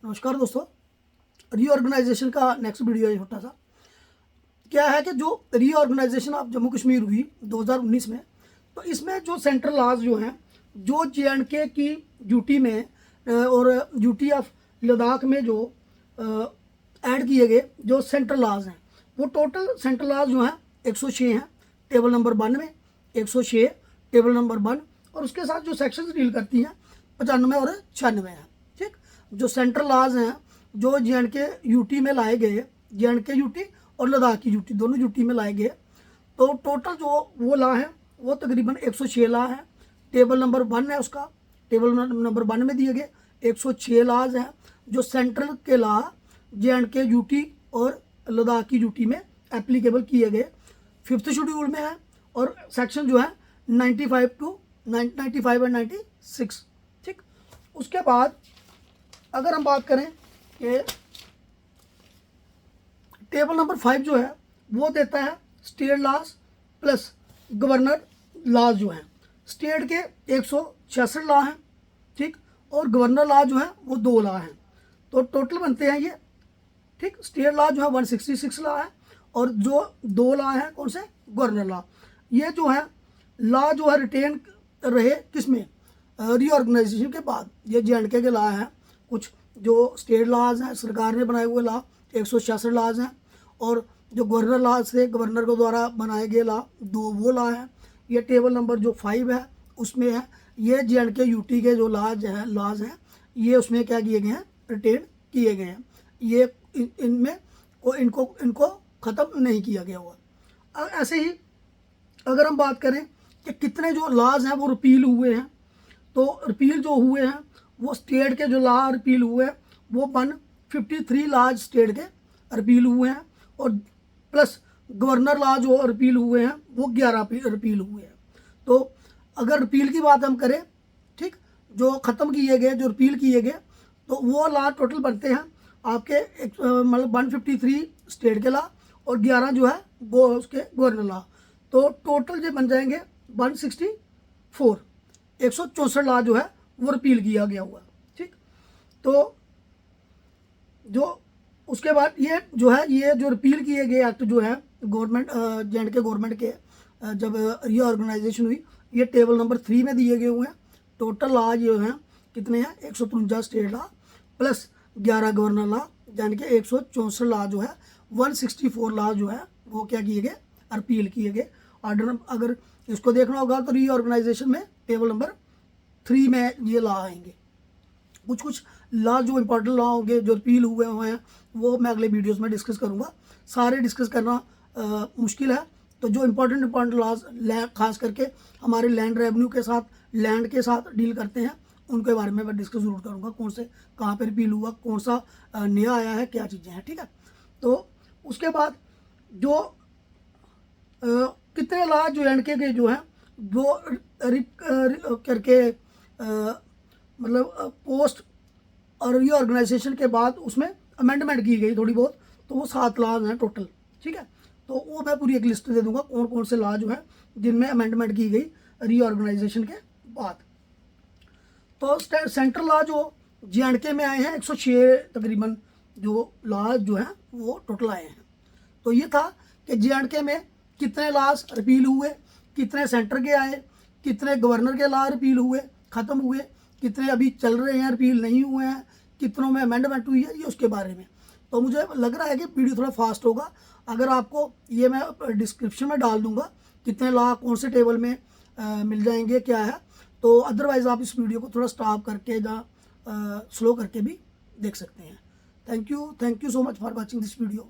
नमस्कार दोस्तों, रीऑर्गेनाइजेशन का नेक्स्ट वीडियो है। छोटा सा क्या है कि जो रीऑर्गेनाइजेशन ऑफ जम्मू कश्मीर हुई 2019 में, तो इसमें जो सेंट्रल लॉज जो हैं, जो JNK की यूटी में और यूटी ऑफ लद्दाख में जो ऐड किए गए जो सेंट्रल लॉज हैं, वो टोटल सेंट्रल लॉज जो हैं 106 हैं टेबल नंबर 1 में, 106 टेबल नंबर 1, और उसके साथ जो सेक्शंस डील करती हैं 95 और 96 हैं। ठीक, जो सेंट्रल लॉज हैं जो JNK यूटी में लाए गए, JNK यूटी और लद्दाख की यूटी दोनों यूटी में लाए गए, तो टोटल जो वो लॉ है वो तकरीबन 106 लॉ है। टेबल नंबर 1 है उसका, टेबल नंबर 1 में दिए गए 106 लॉज हैं जो सेंट्रल के लॉ JNK यूटी और लद्दाख की यूटी में एप्लीकेबल किए गए 5th शेड्यूल में है, और सेक्शन जो है 95 टू 95 और 96। ठीक, उसके बाद अगर हम बात करें कि टेबल नंबर 5 जो है वो देता है state laws plus governor laws जो हैं। स्टेट के 166 लॉ हैं, ठीक, और गवर्नर लॉ जो है वो 2 लॉ हैं, तो टोटल बनते हैं ये। ठीक, स्टेट लॉ जो है 166 लॉ है, और जो 2 लॉ हैं कौन से, गवर्नर लॉ। ये जो है लॉ जो है रिटेन रहे किसमें, रीऑर्गेनाइजेशन के बाद। ये JNK के लॉ हैं, कुछ जो स्टेट लॉज हैं सरकार ने बनाए हुए लॉ 166 लॉज हैं, और जो गवर्नर लॉज से गवर्नर के द्वारा बनाए गए लॉ 2 वो लॉ हैं। ये टेबल नंबर जो 5 है उसमें है। ये JNK यूटी के जो लॉज हैं ये उसमें क्या किए गए हैं, रिटेन किए गए हैं। ये इनमें इनको ख़त्म नहीं किया गया हुआ। ऐसे ही अगर हम बात करें कि कितने जो लॉज हैं वो रिपील हुए हैं, तो रिपील जो हुए हैं वो स्टेट के जो लॉ रिपील हुए हैं वो 153 लॉज स्टेट के रिपील हुए हैं, और प्लस गवर्नर लॉ जो रिपील हुए हैं वो 11 रिपील हुए हैं। तो अगर रिपील की बात हम करें, ठीक, जो ख़त्म किए गए, जो रिपील किए गए, तो वो लॉ टोटल बनते हैं आपके मतलब 153 स्टेट के लॉ और 11 जो है वो उसके गवर्नर लॉ, तो टोटल जो बन जाएंगे 164, 164 लॉ जो है वो रिपील किया गया हुआ। ठीक, तो जो उसके बाद ये जो है, ये जो रिपील किए गए एक्ट जो है गवर्नमेंट JNK गवर्नमेंट के जब रीऑर्गेनाइजेशन हुई, ये टेबल नंबर 3 में दिए गए हुए हैं। टोटल लॉ जो हैं कितने हैं, 153 state law plus 11 governor law, यानी कि 164 लॉ जो है, 164 लॉ जो है वो क्या किए गए, रिपील किए गए। ऑर्डर अगर इसको देखना होगा तो रीऑर्गेनाइजेशन में टेबल नंबर 3 में ये लॉ आएंगे। कुछ लॉ जो इंपॉर्टेंट लॉ होंगे जो रिपील हुए हैं वो मैं अगले वीडियोस में डिस्कस करूँगा। सारे डिस्कस करना मुश्किल है, तो जो इंपॉर्टेंट लॉज खास करके हमारे लैंड रेवेन्यू के साथ, लैंड के साथ डील करते हैं, उनके बारे में मैं डिस्कस जरूर करूँगा। कौन से कहाँ पे रिपील हुआ, कौन सा नया आया है, क्या चीज़ें हैं। ठीक है, तो उसके बाद जो कितने लॉ JNK के जो हैं वो करके मतलब पोस्ट और रीऑर्गेनाइजेशन के बाद उसमें अमेंडमेंट की गई थोड़ी बहुत, तो वो 7 लॉज हैं टोटल। ठीक है, तो वो मैं पूरी एक लिस्ट दे दूंगा कौन कौन से लॉ जो है जिनमें अमेंडमेंट की गई रीऑर्गेनाइजेशन के बाद। तो सेंट्रल लॉ जो JNK में आए हैं 106 तकरीबन जो लॉ जो हैं वो टोटल आए हैं। तो ये था कि JNK में कितने लॉज रिपील हुए, कितने सेंटर के आए, कितने गवर्नर के लॉ रिपील हुए, ख़त्म हुए, कितने अभी चल रहे हैं, रिपील नहीं हुए हैं, कितनों में अमेंडमेंट हुई है, ये उसके बारे में। तो मुझे लग रहा है कि वीडियो थोड़ा फास्ट होगा। अगर आपको ये मैं डिस्क्रिप्शन में डाल दूंगा कितने लॉ कौन से टेबल में मिल जाएंगे क्या है, तो अदरवाइज़ आप इस वीडियो को थोड़ा स्टॉप करके या स्लो करके भी देख सकते हैं। Thank you so much for watching this video.